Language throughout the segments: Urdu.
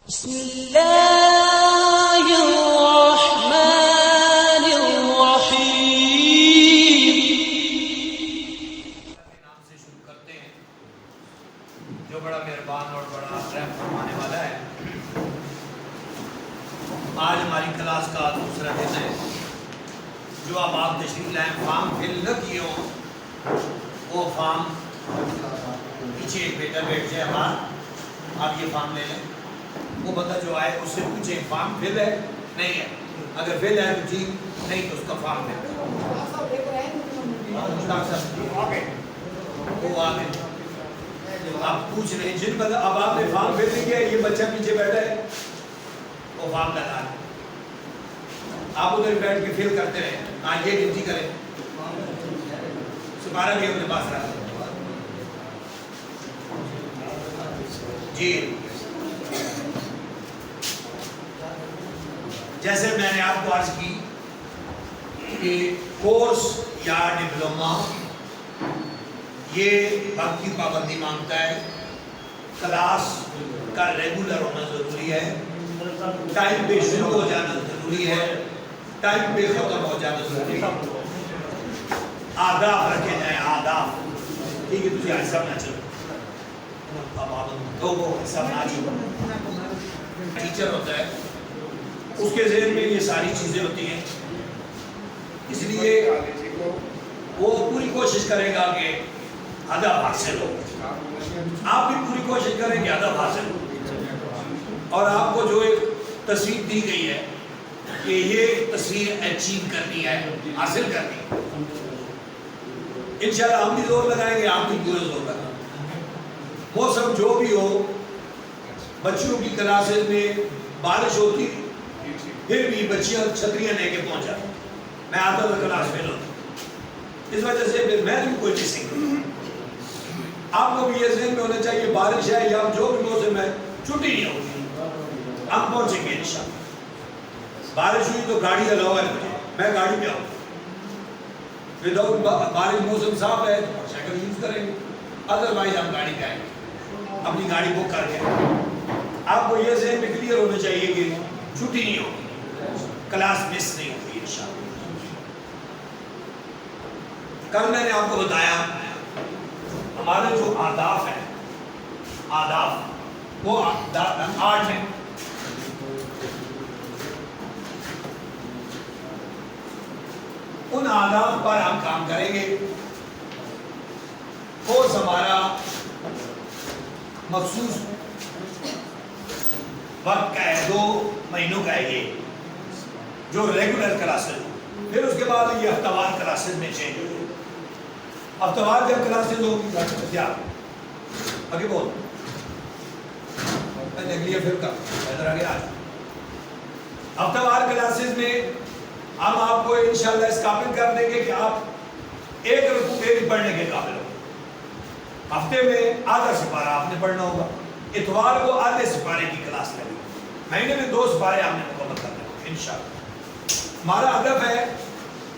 بسم اللہ الرحمن الرحیم۔ کے نام سے شروع کرتے ہیں جو بڑا مہربان اور بڑا رحم فرمانے والا ہے۔ آج ہماری کلاس کا دوسرا دن ہے۔ جو اب آپ تشریف لائیں فارم فل نہ کیے ہوں وہ فارم پیچھے ایک بیٹا بیٹھ جائے ہمارا، آپ یہ فارم لے لیں۔ وہ بندہ جو آئے اس سے پوچھے فارم فل ہے نہیں ہے، اگر فل ہے تو ٹھیک، نہیں تو اس کا فارم فل ہے۔ وہ آگے آپ پوچھ رہے ہیں جن بندہ اب آپ نے فارم فل نہیں کیا، یہ بچہ پیچھے بیٹھا ہے وہ فارم لگا ہے، آپ ادھر بیٹھ کے فل کرتے رہیں۔ آج یہ ڈیوٹی کریں، سپارہ بھی اپنے پاس رکھ جی۔ جیسے میں نے آپ کو عرض کی کہ کورس یا ڈپلومہ یہ وقت کی پابندی مانگتا ہے، کلاس کا ریگولر ہونا ضروری ہے، ٹائم پہ شروع ہو جانا ضروری ہے، ٹائم پہ ختم ہو جانا ضروری ہے۔ آداب رکھے جائیں، آداب، ٹھیک ہے؟ تجھے ایسا نہ چلو تو وہ ایسا نہ چلو۔ ٹیچر ہوتا ہے اس کے ذہن میں یہ ساری چیزیں ہوتی ہیں، اس لیے وہ پوری کوشش کرے گا کہ ادب حاصل ہو، آپ بھی پوری کوشش کریں کہ ادب حاصل ہو، اور آپ کو جو ایک تصویر دی گئی ہے کہ یہ تصویر اچیو کرنی ہے، حاصل کرنی ہے، انشاءاللہ ہم بھی زور لگائیں گے، آپ بھی پورے زور لگائیں۔ موسم جو بھی ہو، بچیوں کی کلاسز میں بارش ہوتی پھر بھی بچیاں چھتریاں لے کے پہنچا، میں آتا تھا کلاس فیل ہوتا، اس وجہ سے پھر میں بھی کوئی مسنگ۔ آپ کو بھی یہ ذہن میں ہونا چاہیے بارش ہے یا جو بھی موسم ہے چھٹی نہیں ہوگی، ہم پہنچیں گے انشاءاللہ۔ بارش ہوئی تو گاڑی الاؤ ہے مجھے، میں گاڑی پہ آؤں، وداؤٹ بارش موسم صاف ہے تو سائیکل یوز کریں گے، ادروائز ہم گاڑی پہ آئیں گے، اپنی گاڑی بک کر کے۔ آپ کو یہ ذہن میں کلیئر ہونا چاہیے کہ چھٹی نہیں ہوگی، کلاس مس نہیں ہوگی انشاءاللہ۔ کل میں نے آپ کو بتایا ہمارے جو آداب ہیں، آداب وہ 8 ہیں۔ ان آداب پر ہم کام کریں گے۔ کورس ہمارا مخصوص وقت کا ہے، 2 مہینوں کا ہے یہ، جو ریگولر کلاسز، پھر اس کے بعد یہ ہفتہ وار کلاسز میں چینج ہو جائے۔ ہفتہ وار جب کلاسز ہوگی کیا آگے بول اگلی پھر کا ادھر آگے آج ہفتہ وار کلاسز میں ہم آپ کو انشاءاللہ اس قابل کر دیں گے کہ آپ ایک رکوع بھی پڑھنے کے قابل ہو۔ ہفتے میں آدھا سپارہ آپ نے پڑھنا ہوگا، اتوار کو آدھے سپارے کی کلاس لگے، مہینے میں 2 سپارے آپ نے مکمل کرنے ہوں گے انشاءاللہ۔ ہمارا ہدف ہے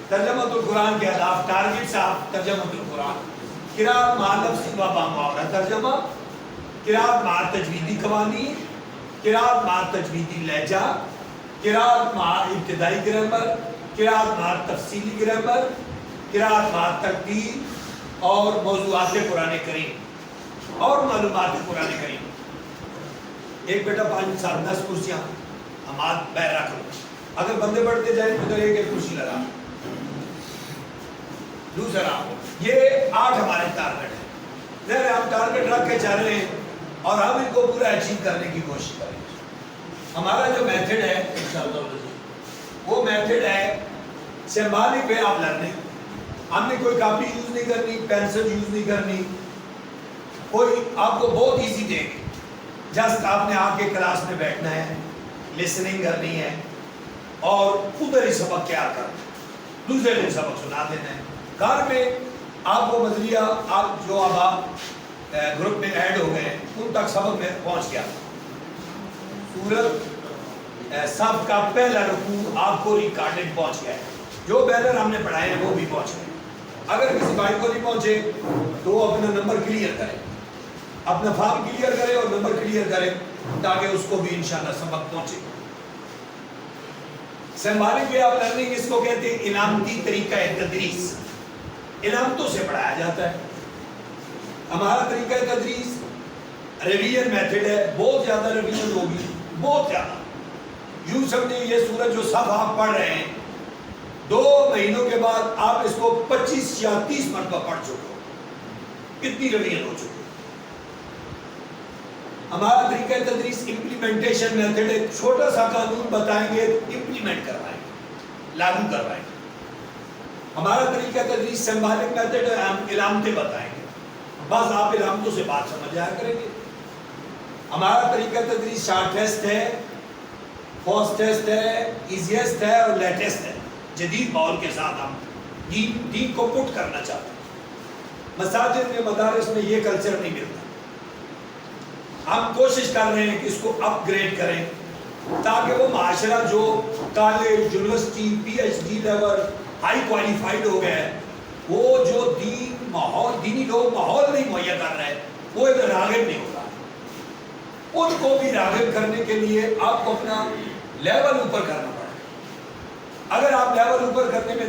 ترجمۃ القرآن کے اہداف، ٹارگٹ صاحب ترجمۃ القرآن، قراءت مع لفظ و با محاورہ ترجمہ، قراءت مع تجویدی قوانین، قراءت مع تجویدی لہجہ، قراءت مع ابتدائی گرامر، قراءت مع تفصیلی گرامر، قراءت مع ترتیل اور موضوعات قرآن کریم اور معلومات قرآن کریم۔ ایک بیٹا 5 7 10 کرسیاں ہمات بیر رکھ لو، اگر بندے بڑھتے جائیں تو ادھر ایک کرسی لگا۔ دوسرا یہ 8 ہمارے ٹارگٹ ہیں، ظاہر ہم ٹارگٹ رکھ کے چل رہے ہیں اور ہم ان کو پورا اچیو کرنے کی کوشش کریں گے۔ ہمارا جو میتھڈ ہے انشاءاللہ وہ میتھڈ ہے سمبالک وے آف لرننگ۔ ہم نے کوئی کاپی یوز نہیں کرنی، پینسل یوز نہیں کرنی، کوئی آپ کو بہت ایزی دے گی، جسٹ آپ نے آ کے کلاس میں بیٹھنا ہے، لسننگ کرنی ہے اور ادھر ہی سبق تیار کرنا ہے، دوسرے دن سبق سنا دینا ہے۔ گھر میں آپ کو مدریہ آپ جو اب آپ گروپ میں ایڈ ہو گئے ان تک سبق میں پہنچ گیا۔ سورت صف کا پہلا رکوع آپ کو ریکارڈنگ پہنچ گیا ہے، جو بینر ہم نے پڑھائے ہیں وہ بھی پہنچ گئے۔ اگر کسی بھائی کو نہیں پہنچے تو وہ اپنا نمبر کلیئر کرے، اپنا فارم کلیئر کرے اور نمبر کلیئر کرے، تاکہ اس کو بھی انشاءاللہ سبق پہنچے. سمبالک وے آف لرننگ اس کو کہتے ہیں علامتی طریقہ تدریس. علامتوں سے پڑھایا جاتا ہے. ہمارا طریقہ تدریس ریویژن میتھڈ ہے. بہت زیادہ ریویژن ہوگی, بہت زیادہ. یوں سمجھیں یہ سورج جو سب آپ پڑھ رہے ہیں 2 مہینوں کے بعد آپ اس کو 25 یا 30 مرتبہ پڑھ چکے ہو. کتنی ریویژن ہو چکی. ہمارا طریقہ تدریس امپلیمنٹیشن میتھڈ. ایک چھوٹا سا قانون بتائیں گے, امپلیمنٹ کروائیں گے, لاگو کروائیں گے. ہمارا طریقہ تدریس سمبالک میتھڈ ہے. ہم علامتیں بتائیں گے, بس آپ علامتوں سے بات سمجھ آیا کریں گے. ہمارا طریقہ تدریس شارٹ ٹیسٹ ہے, فاسٹ ٹیسٹ ہے, ایزیسٹ ہے اور لیٹسٹ ہے. جدید ماحول کے ساتھ ہم دین کو پٹ کرنا چاہتے ہیں. مساجد میں, مدارس میں یہ کلچر نہیں ملتا. ہم کوشش کر رہے ہیں کہ اس کو اپ گریڈ کریں تاکہ وہ معاشرہ جو college, university, P H D level high qualified ہو گئے, وہ جو دینی لوگ ماحول نہیں مہیا کر رہے, وہ ایک راغب نہیں ہوتا. ان کو بھی راغب کرنے کے لیے آپ کو اپنا لیول اوپر کرنا پڑے. اگر آپ لیول اوپر کرنے میں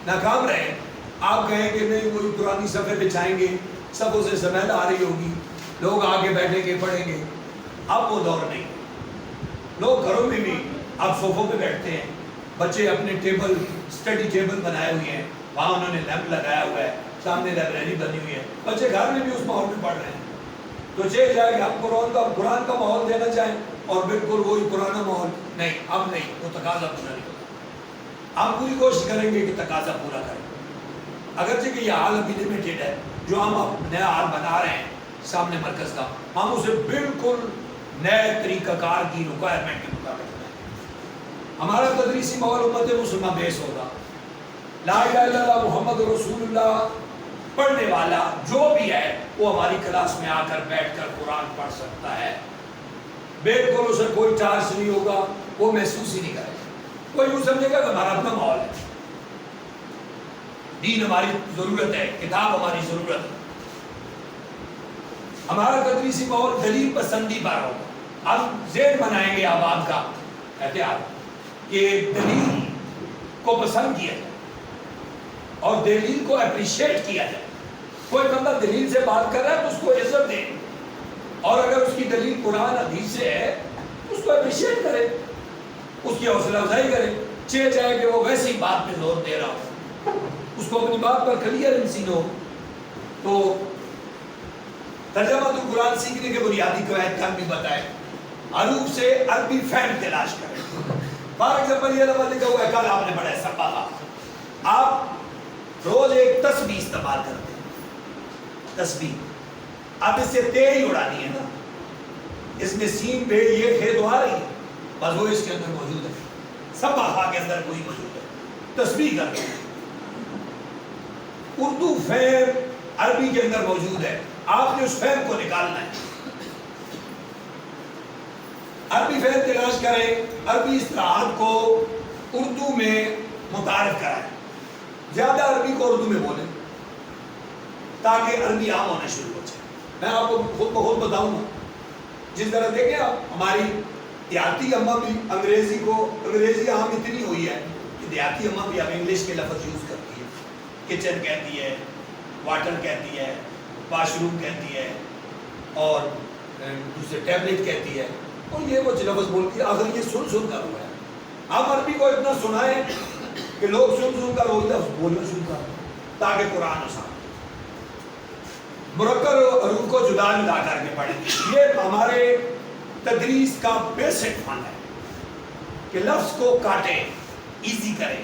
ناکام رہے, آپ کہیں کہ نہیں وہی پرانی صفحے بچھائیں گے, صفوں سے سمیل آ رہی ہوگی, لوگ آگے بیٹھیں گے پڑھیں گے. اب وہ دور نہیں. لوگ گھروں میں بھی اب صوفوں پہ بیٹھتے ہیں. بچے اپنے ٹیبل, اسٹڈی ٹیبل بنائے ہوئے ہیں, وہاں انہوں نے لیمپ لگایا ہوا ہے, سامنے لائبریری بنی ہوئی ہے. بچے گھر میں بھی اس ماحول میں پڑھ رہے ہیں. تو چاہے جائے کہ ہم قرآن کا ماحول دینا چاہیں اور بالکل وہی پرانا ماحول نہیں, اب نہیں, وہ تقاضا پورا نہیں ہوتا. ہم پوری کوشش کریں گے کہ تقاضا پورا کریں. اگرچہ کہ یہ حال ابھی لمیٹیڈ ہے, جو ہم نیا حال بنا رہے ہیں سامنے مرکز کا, ہم اسے بالکل نئے طریقہ کار کی ریکوائرمنٹ کے مطابق بنائیں. ہمارا تدریسی ماحول امت مسلمہ بیس ہوگا. لا الہ الا اللہ محمد رسول اللہ پڑھنے والا جو بھی ہے وہ ہماری کلاس میں آ کر بیٹھ کر قرآن پڑھ سکتا ہے. بالکل اسے کوئی چارج نہیں ہوگا, وہ محسوس ہی نہیں کرے گا. وہ یوں سمجھے گا کہ ہمارا اپنا ماحول ہے, دین ہماری ضرورت ہے, کتاب ہماری ضرورت ہے. ہمارا تدریسی ماحول دلیل پسندی پر ہوگا. ہم ذہن بنائیں گے عوام کا احتیاط کہ دلیل کو پسند کیا جائے اور دلیل کو اپریشیٹ کیا جائے. کوئی بندہ دلیل سے بات کر رہا ہے تو اس کو عزت دیں, اور اگر اس کی دلیل قرآن حدیث سے ہے اس کو اپریشیٹ کرے, اس کی حوصلہ افزائی کرے. چاہے جائے کہ وہ ویسی بات پہ زور دے رہا ہو, اس کو اپنی بات پر کلیئر انسین ہو. تو ترجمہ قرآن سیکھنے کے بنیادی قواعد کا بھی بتائے. حروف سے عربی فہم تلاش کریں. فار ایگزامپل یہ لفظ لکھا ہوا ہے, کل آپ نے پڑھا ہے سبحہ. آپ روز ایک تسبیح استعمال کرتے ہیں, تسبیح. اب اس سے تے ہی اڑانی ہے نا, اس میں سین پہ یہ کھے تو آ رہی ہے, بس وہ اس کے اندر موجود ہے. سبحہ کے اندر کوئی موجود ہے. تسبیح کرتے ہیں. اردو فہم عربی کے اندر موجود ہے, آپ نے اس فہم کو نکالنا ہے. عربی فہم تلاش کریں, عربی اصطلاحات کو اردو میں متعارف کرائیں. زیادہ عربی کو اردو میں بولیں تاکہ عربی عام ہونا شروع ہو جائے. میں آپ کو خود بخود بتاؤں گا. جس طرح دیکھیں آپ, ہماری دیہاتی اماں بھی انگریزی عام اتنی ہوئی ہے کہ دیہاتی اماں بھی اب انگلش کے لفظ یوز کرتی ہے. کچن کہتی ہے, واٹر کہتی ہے, واش روم کہتی ہے, اور دوسرے ٹیبلٹ کہتی ہے, اور یہ وہ لفظ بولتی ہے. آخر یہ سن کر ہوا ہے. آپ عربی کو اتنا سنائیں کہ لوگ سن کر وہی لفظ بولنا شروع کر تاکہ قرآن آسان. مرکب حروف کو جدا جدا کر کے پڑھیں. یہ ہمارے تدریس کا بیسک فن ہے کہ لفظ کو کاٹیں, ایزی کریں,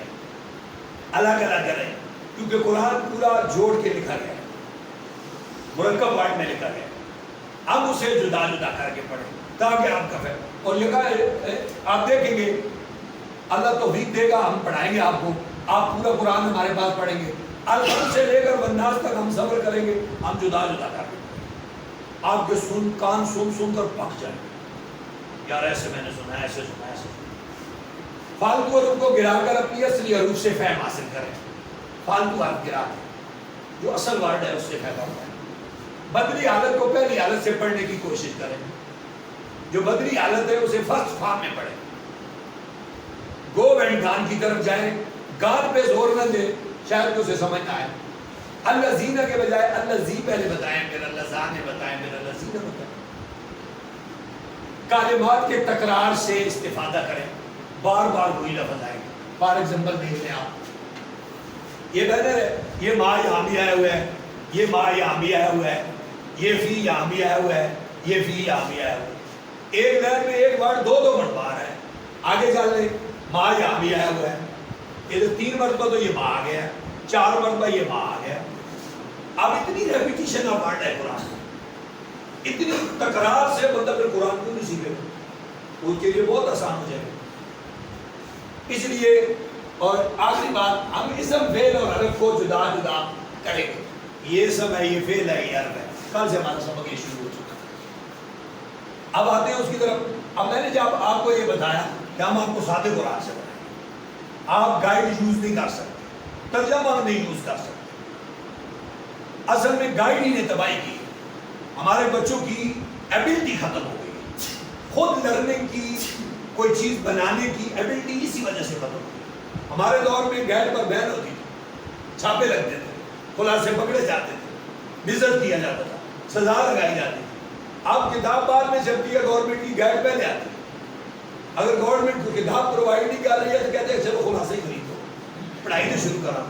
الگ الگ کریں, کیونکہ قرآن پورا جوڑ کے لکھا گیا ہے, مرکب ورڈ میں لکھا گیا ہے. اب اسے جدا جدا کر کے پڑھیں تاکہ آپ کا فہم. اور یہ کہا آپ دیکھیں گے اللہ توفیق دے گا, ہم پڑھائیں گے آپ کو, آپ پورا قرآن ہمارے پاس پڑھیں گے. الحمد سے لے کر والناس تک ہم صبر کریں گے, ہم جدا جدا کر کے. آپ کے کان سن کر پک جائیں, یار ایسے میں نے سنا, ایسے سنا, ایسے. فالتو حروف کو گرا کر اپنی اصلی حروف سے فہم حاصل کریں. فالتو حرف گرا کر جو اصل ورڈ ہے اس سے فائدہ ہوتا ہے. بدلی حالت کو پہلی حالت سے پڑھنے کی کوشش کریں. جو بدری حالت ہے اسے فرسٹ فارم میں پڑھے. گو اینڈ گان کی طرف جائیں, گان پہ زور نہ دے, شاید کہ اسے سمجھ نہ آئے. اللہ زینہ کے بجائے اللہ زی پہلے بتائیں, پھر اللہ زان نے بتائیں, پھر اللہ زینہ بتائیں. کلمات کے تکرار سے استفادہ کریں, بار بار وہی لفظ آئے گا. فار ایگزامپل دیکھ لیں آپ, یہ بینر ہے, یہ ما یہاں بھی آیا ہوا ہے, یہ ما یہاں بھی آیا ہوا ہے, یہ فی یہاں بھی آیا ہوا ہے, یہ فی یہاں بھی آیا ہوا ہے. ایک لائن میں ایک ورڈ دو مرتبہ آ رہا ہے. آگے چل لیں, ما یہاں بھی آیا ہوا ہے, یہ تو 3 مرتبہ تو یہ ما آ گیا, 4 مرتبہ یہ ما آ گیا. اب اتنی ریپیٹیشن آف ورڈ ہے قرآن, اتنی تکرار سے بندہ پھر قرآن کیوں نہیں سیکھے گا, اس کے لیے بہت آسان ہو جائے گا. اس لیے, اور آخری بات, ہم اسم فعل اور حرف کو جدا جدا کریں گے. یہ اسم ہے, یہ فعل ہے, یہ حرف ہے. کل سے ہمارا سبق یہ شروع ہو چکا. اب آتے ہیں اس کی طرف. اب میں نے جب آپ کو یہ بتایا کہ ہم آپ کو سادے قرآن سے بتائیں, آپ گائیڈ یوز نہیں کر سکتے, ترجمہ نہیں یوز کر سکتے. اصل میں گائیڈ ہی نے تباہی کی. ہمارے بچوں کی ایبلٹی ختم ہو گئی, خود لرننگ کی, کوئی چیز بنانے کی ایبلٹی اسی وجہ سے ختم ہو گئی. ہمارے دور میں گائیڈ پر بین ہوتی تھی, چھاپے لگتے تھے, خلاصے پکڑے جاتے تھے, وزٹ کیا جاتا تھا, سزا لگائی جاتی تھی. اب کتاب بعد میں جب ہے گورنمنٹ کی, گائیڈ پہلے آتی ہے. اگر گورنمنٹ کو کتاب پرووائڈ نہیں کر رہی ہے تو کہتے ہیں چلو خلاصے ہی خرید دو, پڑھائی تو شروع کرا.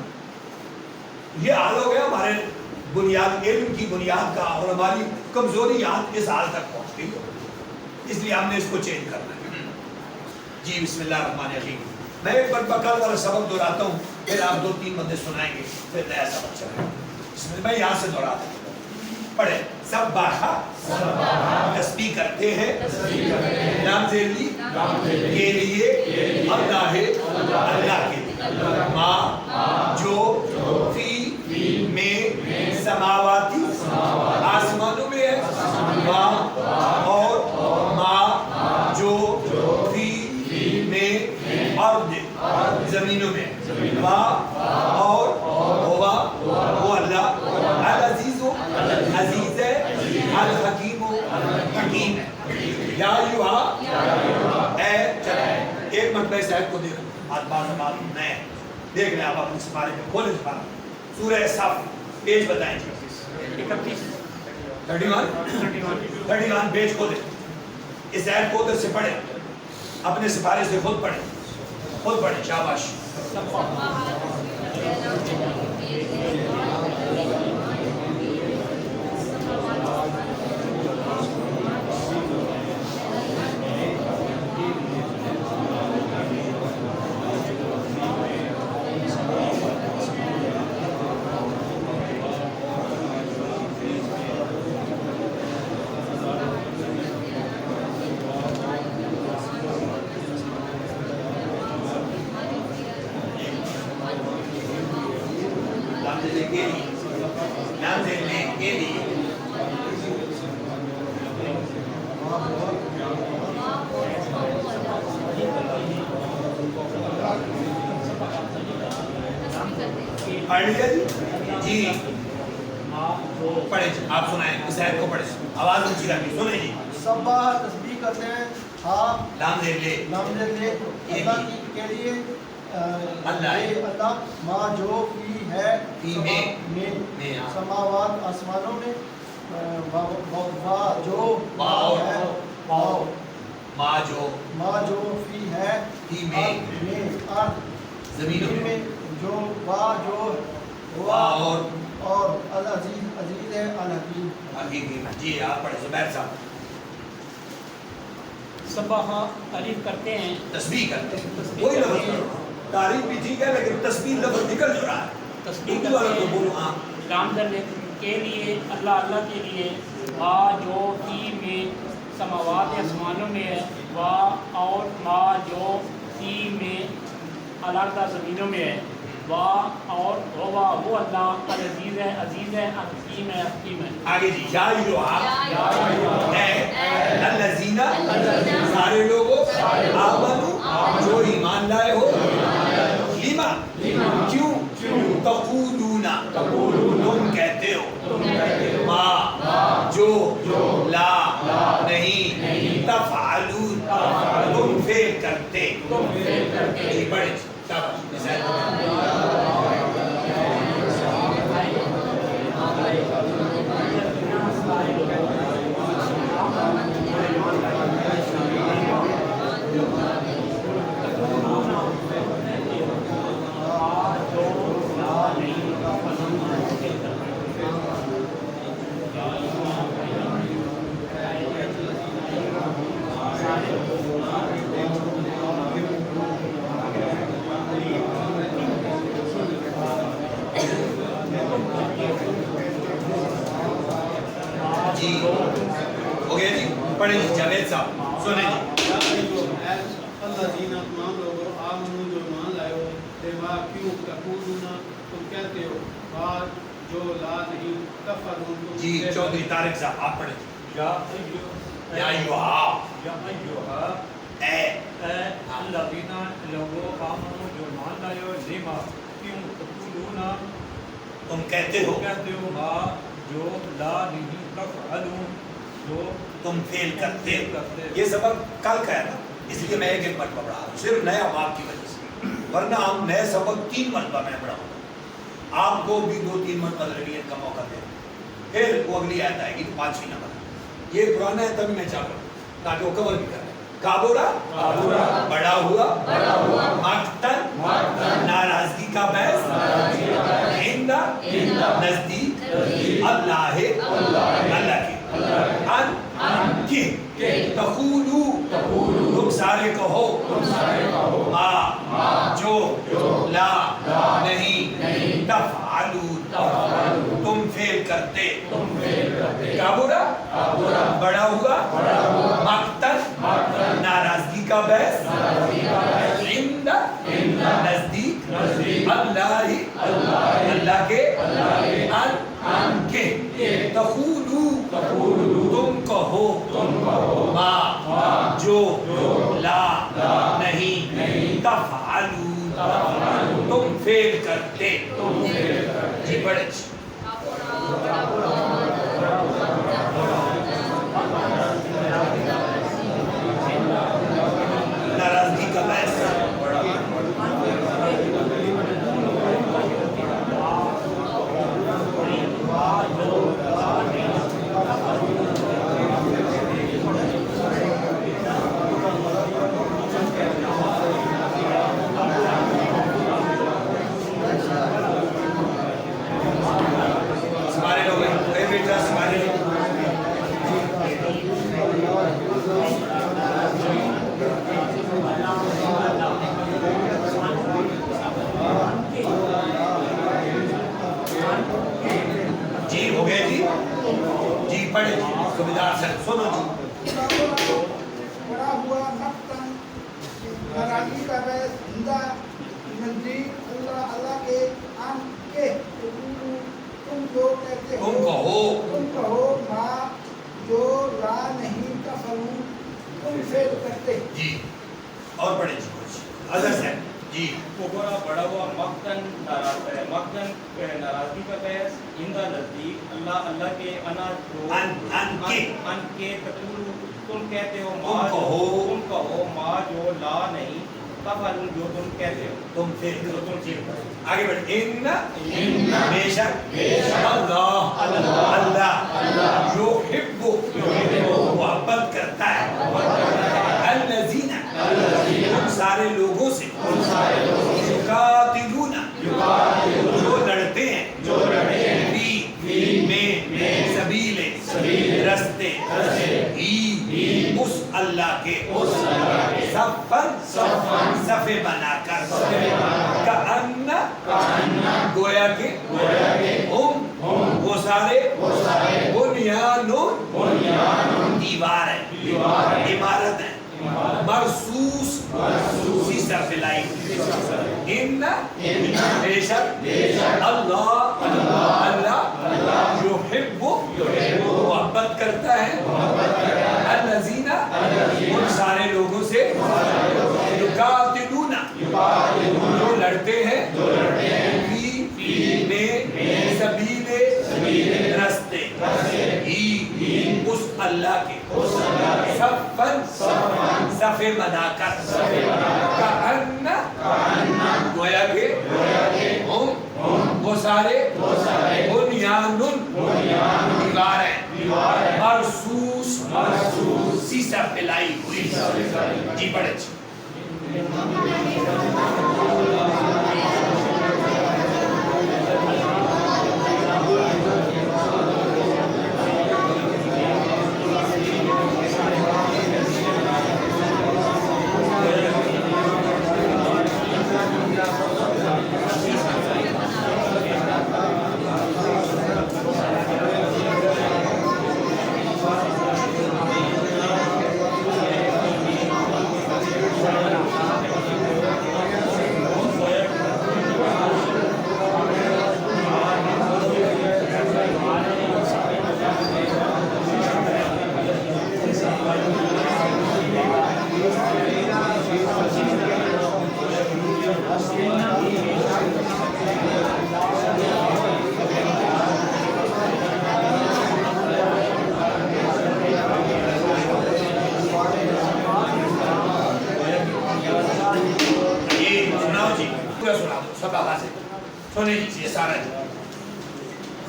یہ حال ہو گیا ہمارے بنیاد, علم کی بنیاد کا, اور ہماری کمزوریات اس حال تک پہنچ گئی ہو, اس لیے ہم نے اس کو چینج کرنا ہے. جی بسم اللہ الرحمن الرحیم. میں ایک بار بکال والا سبق دہراتا ہوں, پھر آپ 2-3 بندے سنائیں گے, پھر نیا سبق چلے گا. بسم اللہ, میں یہاں سے دہراتا ہوں, پڑھے. سبحہ, تسبیح کرتے ہیں, نام ذیلی کے لیے, اللہ ہے, اللہ کے لیے. ما جو فی میں سماواتی, آسمانوں میں ہے, ما اور ما جو فی میں ارض, زمینوں میں, ما اور ہوا, وہ اللہ, العزیز عزیز ہے, الحکیم حکیم ہے. یا ایھا, اے, ایک مرتبہ اس آیت کو دیکھو, بات نئے دیکھ لیں آپ اپنے سپارے میں, کھولیں سپارہ, سورہ صف, پیج بتائیں جی. 31 پیج کھولیں. اس آیت کو ادھر سے پڑھیں, اپنے سپارے سے خود پڑھیں, خود پڑھیں, شاباش. جی پڑھیں, آپ سنائیں, اس آیت کو پڑھیں, آواز اونچی رکھیں, سنیں جی. سبح تسبیح کرتے ہیں, ہاں لام دے لے, اللہ کی کے لیے, اللہ, ما جو فی ہے, فی میں, سماوات آسمانوں میں, وا جو ہے, ما جو فی ہے, فی میں, زمینوں میں, جو وا جو وا اور العزیز عزیز ہے, الحکیم حکیم. جی آپ پڑھیں زبیر صاحب. سبح تعریف کرتے ہیں, تسبیح کرتے ہیں, وہی لفظ کرو, تعریف بھی ٹھیک ہے لیکن تسبیح لفظ نکل جو رہا ہے. تسبیح کرتے ہیں کام کرنے کے لیے, اللہ کے لیے, وا جو فی میں سماوات آسمانوں میں ہے, وا اور ما جو فی میں علیحدہ زمینوں میں ہے, وا اور ہوا وہ اللہ, العزیز ہے, عزیز ہے, الحکیم ہے, حکیم ہے. آگے جی, یا الذین, سارے لوگوں, آمنو, جو ایمان لائے ہو, لما, کیوں, تقولون, تم کہتے ہو, ما, جو, لا, نہیں, تفعلون, فیل کرتے جی بڑے جی ہو گیا جی پڑھیں جی جاوید صاحب سنیں جی اللہ دینا تمام لوگوں آمنو جو مان لائے ہو دیوا کیوں تقولونا تم کہتے ہو بات جو لا نہیں کفرون جی چودھری طارق صاحب آپ پڑھیں یا ایوہا اے الذین لوگوں آمنو جو مان لائے ہو لما کیوں تقولون تم کہتے ہو ما جو لا نہیں تفعلون جو تم فیل کرتے یہ سبق کل کا ہے نا اس لیے میں ایک مرتبہ پڑھا رہا ہوں صرف نیا باب کی وجہ سے ورنہ ہم نئے سبق 3 مرتبہ میں پڑھاؤں گا آپ کو بھی 2-3 مرتبہ ریویژن کا موقع دیں پھر وہ اگلی آیت آئے گی تو 5ویں نمبر یہ پرانا ہے تبھی میں چاہتا ہوں تاکہ وہ کور بھی کریں کابورا بڑا ہوا مقتن ناراضگی کا باعث عندہ نزدیک اللہ کے ان کی تقولو تم سارے کہو ما جو لا نہیں تفعلون تم فیل کرتے کابورا بڑا ہوا مقتن ناراضگی کا باعث عندہ نزدیک اللہ کے ان کے تقولو تم کہو ما جو لا نہیں تفعلون تم فیل کرتے جی بڑے ناراضگی کا باعث سمارے لوگ ہیں بیٹا سمارے لوگ جی ہو گئے جی جی پڑھے جی سمجھدار سے سنو جی بڑا ہوا مقتن ناراضگی کا باعث عندہ نزدیک اللہ کے ان کے تم جو کہتے ہو تم کہو ما جو لا نہیں تفعلون تم فیل کرتے جی اور پڑھے جی کچھ حضرت صاحب جی کوبرا بڑا ہوا مقتن ناراضگی کا باعث عندہ نزدیک اللہ کے انا جو ان کے تقولو تم کہتے ہو تم کہو ما جو لا نہیں تفعلون جو تم کہتے ہو تم فیل کرو آگے بڑھ ان بے شک اللہ یحب محبت کرتا ہے الذین ان سارے لوگوں سے یقاتلون جو لڑتے ہیں فی میں سبیل رستے اس اللہ کے صفے بنا کر گویا کہ وہ سارے بنیانون دیوار ہے عمارت ہے مرصوص اسی صرف لائی ان بے شک اللہ یحب محبت کرتا ہے الذین ان سارے لوگوں سے یقاتلون جو لڑتے ہیں فی میں سبیل رستے اس اللہ کے صفے بنا کر کأن گویا کہ وہ سارے بنیان دیوار ہیں مرصوص سیسا پلائی ہوئی. جی بڑے اچھے.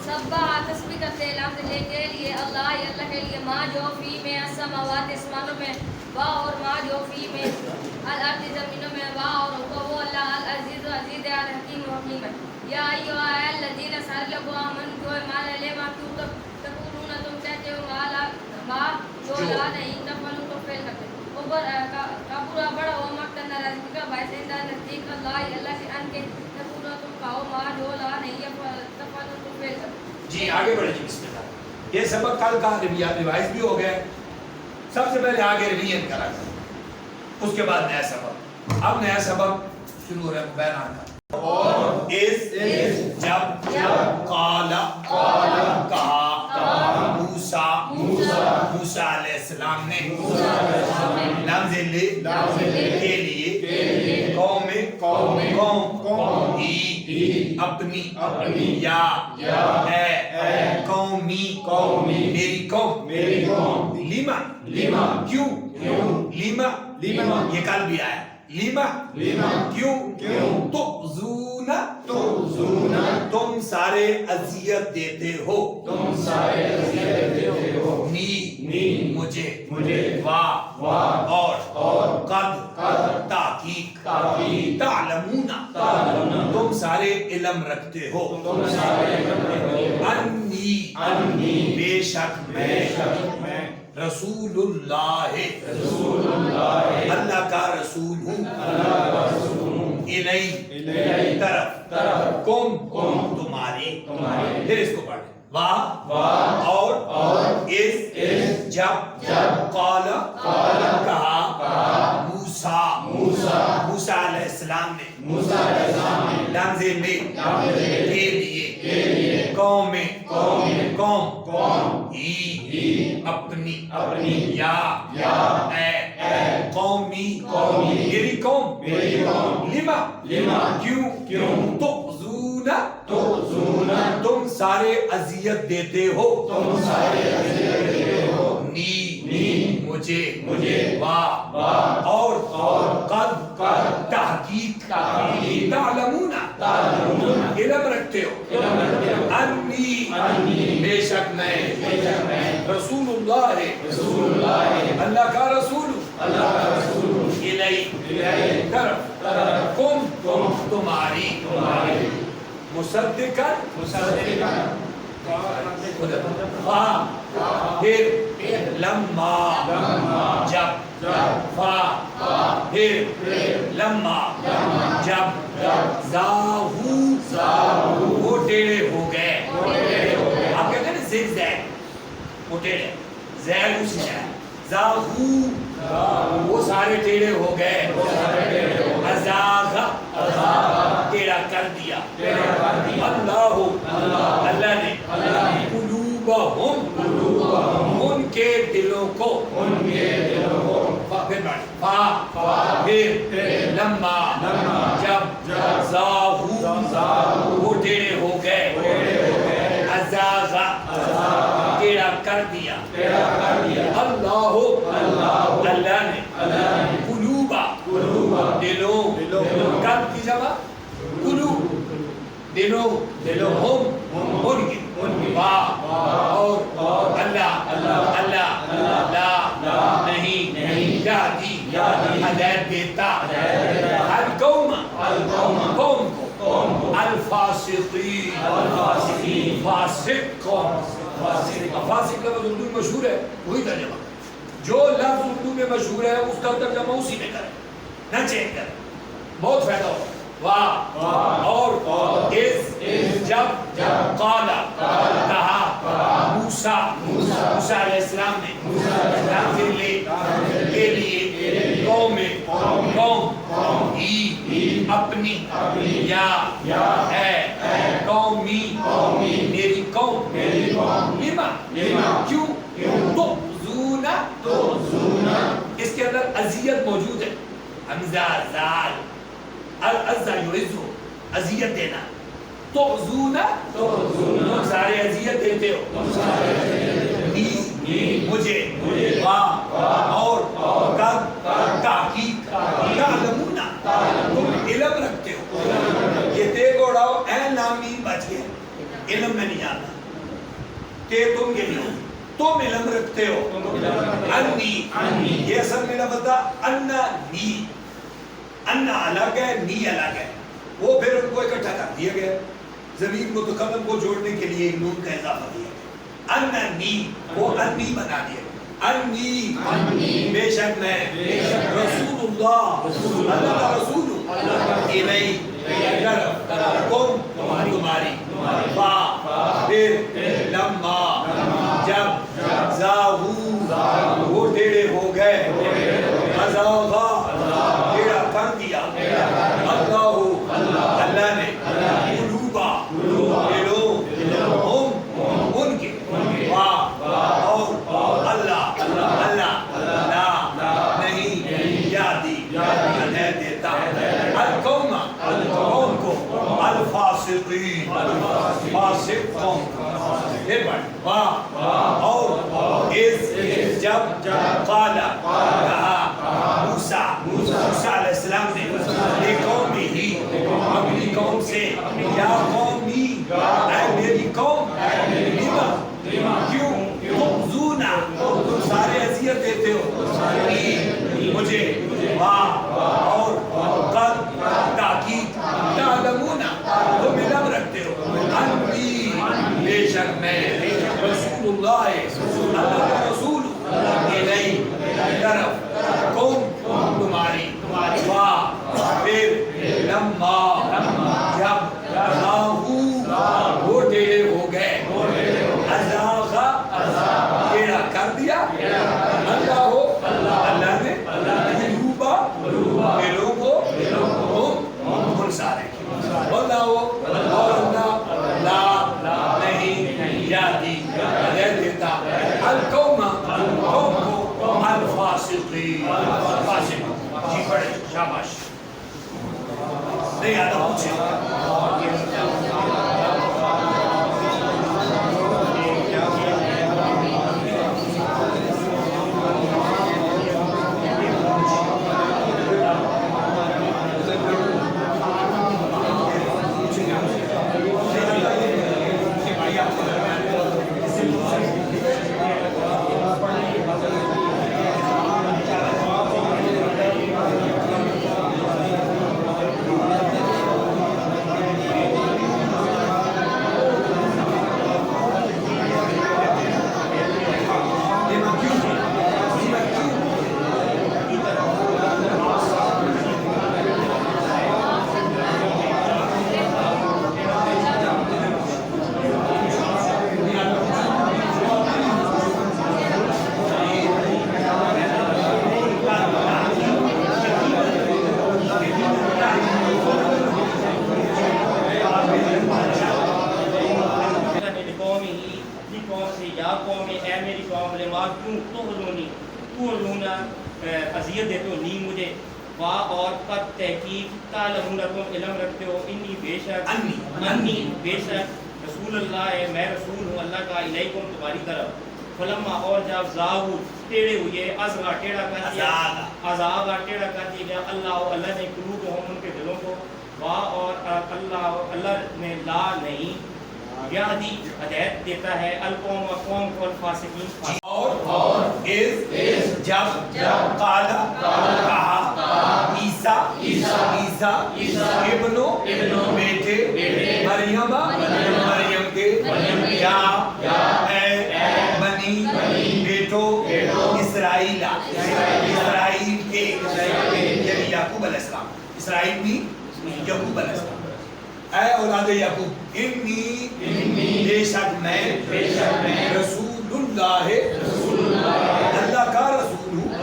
سبح تسبیح کرتے اعلان دے کے لیے اللہ کے لیے ما جو فی میں السماوات آسمانوں میں وا اور ما جو فی میں الارض زمینوں میں وا اور وہ اللہ العزیز عزیز ہے الحکیم حکیم ہے. یا ایھا الذین صلوا آمنوا جو ایمان لے ما تقولون تم کہتے ہو ما جو لا نہیں تفعلوا تو فعل کرتے اوپر کبرا بڑا ہو مقتا ناراضگی کا باعث ہے نزدیک اللہ کے ان کے تقولون تم کہو ما جو لا نہیں تفعلوا تو فعل کرتے. جی آگے بڑھے جی بسم اللہ. یہ سبق کل کا ریوائز بھی ہو گیا. سب سے پہلے آگے ریویژن کرا گیا, اس کے بعد نیا سبق. اب نیا سبق شروع ہو رہا ہے بیان کا. اس جب قال کہا موسیٰ علیہ السلام نے لمز لے کے لیے قوم اپنی یا اے قومی میری قوم. لیما کیوں لیما یہ کل بھی آیا. لیما کیوں تؤذون تم سارے اذیت دیتے ہو نی مجھے وا اور قد تحقیق تعلمون تم سارے علم رکھتے ہو انی بے شک میں رسول اللہ اللہ کا رسول ہوں الی طرف کم تمہاری. پھر اس کو پڑھ وا اور اس جب قال کہا موسیٰ علیہ السلام نے لمز میں کے لیے قوم اپنی یا اے قومی میری قوم. لما کیوں تؤذون تم سارے اذیت دیتے ہو نی مجھے وا اور قد تحقیق تعلمون علم رکھتے ہو انی بے شک میں رسول اللہ اللہ کا رسول الی طرف کم تمہاری مصدقا پھر لما جب پھر لما جب زاہو وہ ٹیڑے ہو گئے. آپ کہتے ہیں نا زگ زیگ وہ ٹیڑے زیگ اسی جائے زاہو وہ سارے ٹیڑے ہو گئے. ازاغ ٹیڑا کر دیا اللہ نے قلوبہم ان کے دلوں کو پھر لما جب زاہو وہ ٹیڑے ہو گئے ازاغ ٹیڑا کر دیا اللہ نے دلوں ہم ان کے وا اور اللہ اللہ لا نہیں یادی ہدایت دیتا القوم قوم کو الفاسقین فاسق قوم فاسق لفظ اردو میں مشہور ہے وہی ترجمہ جو لفظ اردو میں مشہور ہے اس کا ترجمہ اسی میں کریں نہ چینج کریں بہت فائدہ ہوگا واہ اور اس جب قالا کہا موسیٰ علیہ السلام نے کے لیے قوم ہی اپنی یا ہے قومی میری قوم لما کیوں تؤذونا اس کے اندر اذیت موجود ہے حمزہ زال العزہ یعزو اذیت دینا تؤذونا تم سارے اذیت دیتے ہو مجھے اور قد تحقیق تعلمونا تم علم رکھتے ہو یہ تے کو اڑاؤ این لامی بچ گئے علم میں نہیں آتا تے تم کے نہیں تم علم رکھتے ہو انی یہ اصل میں لفظ تھا انی انا الگ ہے نی الگ ہے وہ پھر ان کو اکٹھا کر دیا گیا ضمیر متکلم کو جوڑنے کے لیے نون کا اضافہ دیا گیا انی وہ انی بنا دیا انی بے شک میں رسول اللہ اللہ کا رسول ہوں الی کم تمہاری با پھر لما جب زاہو وہ ٹیڑے ہو گئے ازاغا ٹیڑا کر دیا اللہ نے قلوبا دلوں ہم ان کے اور اللہ لا نہیں یادی ہدایت دیتا القوم کو الفاسقین فاسق قوم اور اس جب قالا کہا موسیٰ علیہ السلام نے قومی ہی اپنی قوم سے یا قومی اے میری قوم کیوں تؤذونا تم سارے اذیت دیتے ہو مجھے اور قد تحقیق تعلمونا تم علم رکھتے ہو انی بے شک میں رسول اللہ اللہ کا رسول الی طرف قوم تمہاری پھر لما جب وہ ٹیڑے ہو گئے ازاغا ٹیڑا کر دیا اللہ نے قلوبا دلوں کو ہم سارے واللہ اور اللہ لا نہیں یادی ہدایت دیتا القوم کو الفاسقین فاسق جی پڑھے شاباش نہیں آتا پوچھے اذیت دیتے ہو نی مجھے وا اور قد تحقیق تعلمون تم علم رکھتے ہو انی بے شک رسول اللہ ہے میں رسول ہوں اللہ کا الیکم تمہاری طرف فلما اور جب زاغو ٹیڑے ہوئے ازغا ٹیڑا کر دیا ازاغا ٹیڑا کر دیا اللہ نے قلوبہم ان کے دلوں کو اور اللہ نے لا نہیں یہدی ہدایت دیتا ہے القوم و قوم کو الفاسقین اور اس جب قالا کہا عیسیٰ ابنو بیٹے مریم کے یا اے بنی بیٹو اسرائیل کے یعنی یعقوب علیہ السلام اسرائیل بھی یعقوب علیہ السلام اے اولاد یعقوب انی بے شک میں رسول اللہ اللہ کا رسول ہوں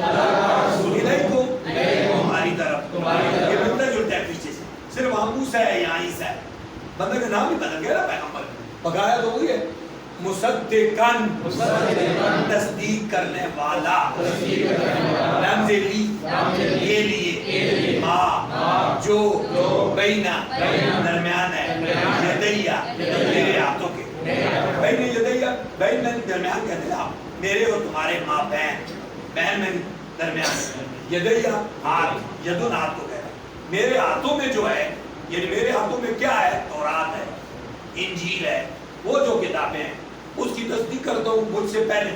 الیکم تمہاری طرف یہ بندہ جڑتا ہے پیچھے سے صرف وہاں موسیٰ ہے یہاں عیسیٰ ہے بندہ کا نام ہی بدل گیا نا پیغمبر پکایا تو وہی ہے مصدقاً تصدیق کرنے والا رمز لی یہ لیے ما جو بینہ درمیان ہے یدیہ میرے ہاتھوں کے بین یدیہ بین میں درمیان کہتے ہیں آپ میرے اور تمہارے ماں بہن میں درمیان یدیہ ہاتھ یدن ہاتھ کو کہتے ہیں میرے ہاتھوں میں جو ہے یعنی میرے ہاتھوں میں کیا ہے تورات ہے انجیل ہے وہ جو کتابیں ہیں اس کی تصدیق کرتا ہوں مجھ سے پہلے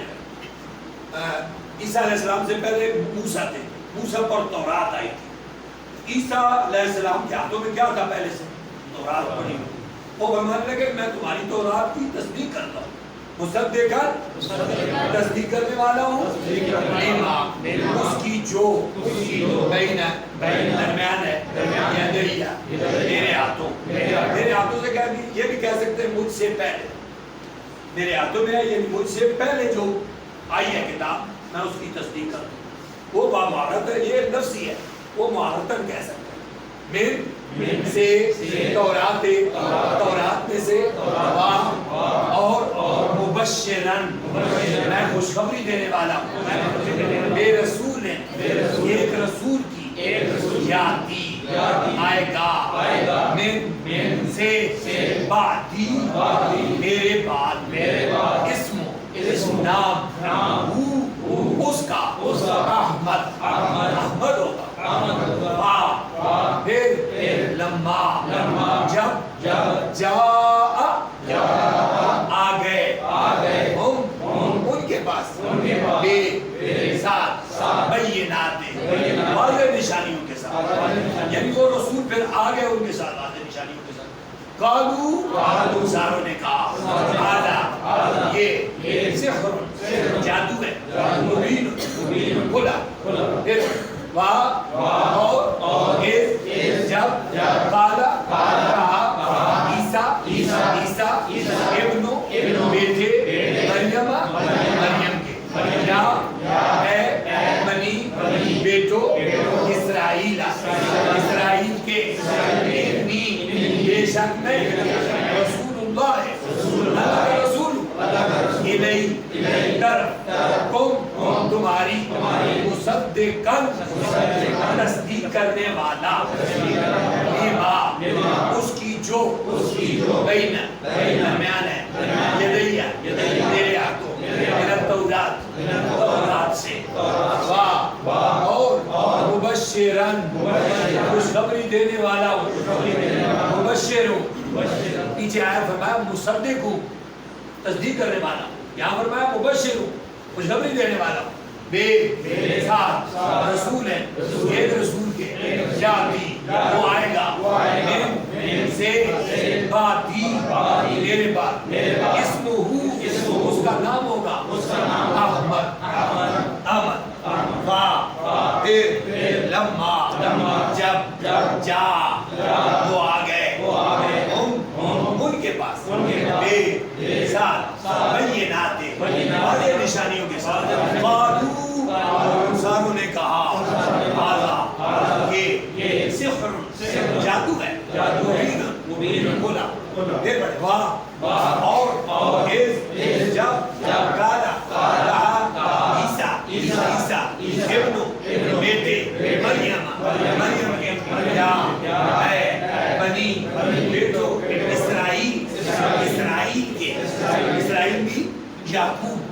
عیسیٰ علیہ السلام سے پہلے موسیٰ تھے موسیٰ پر تورات آئی تھی عیسیٰ علیہ السلام کے ہاتھوں میں کیا تھا پہلے سے تورات پڑھی وہ فرمانے لگے میں تمہاری تورات کی تصدیق کرتا ہوں مصدقاً تصدیق کرنے والا ہوں اس کی جو درمیان ہے میرے ہاتھوں سے کہہ دی یہ بھی کہہ سکتے ہیں مجھ سے پہلے میرے ہاتھوں میں ہے یعنی مجھ سے پہلے جو آئی ہے کتاب میں اس کی تصدیق کرتا ہوں وہ بامہارت ہے یہ نفسی ہے وہ مہارتاً کہہ سکتے ہیں من سے تورات میں سے اور مبشرن میں خوشخبری دینے والا ہوں بے رسول ہے ایک رسول کی یاتی آئے گا من سے بعدی میرے بعد اسم نام اس کا احمد ہوگا پھر لمبا جب آ گئے ہم ان کے پاس بے ساتھ بینات واضح نشانیوں کے ساتھ یعنی وہ رسول پھر آ گئے ان کے ساتھ واضح نشانیوں کے ساتھ قالو ساروں نے کہا آدھا یہ سحر جادو ہے مبین کھلا پھر اور جب قالا کہا عیسیٰ ابنو بیٹے مریم کے یا اے بنی بیٹو اسرائیل کے انی بے شک میں رسول اللہ ہے اللہ کا رسول الیہ طرف کم تمہاری مصدقاً تصدیق کرنے والا اس کی جو بین درمیان ہے یدیہ میرے ہاتھوں میرا تورات سے اور مبشرن خوشخبری دینے والا ہوں مبشر ہوں پیچھے آیا فرمایا مصدق ہوں تصدیق کرنے والا یہاں فرمایا مبشر ہوں خوشخبری دینے والا ہوں بے ساتھ رسول ہے ایک رسول کے جاتی وہ آئے گا من سے بعدی میرے بعد اسمہ اس کا نام ہوگا احمد پھر لما جب جا وہ آ گئے ان کے پاس بے ساتھ بینات واضح نشانیوں کے ساتھ قالو ساروں نے کہا یہ سحر جادو ہے مبین بولا پھر بڑھے اور جب کہا عیسیٰ ابنو بیٹے مریم کے یا اے بنی بیٹو اسرائیل کے اسرائیل بھی یعقوب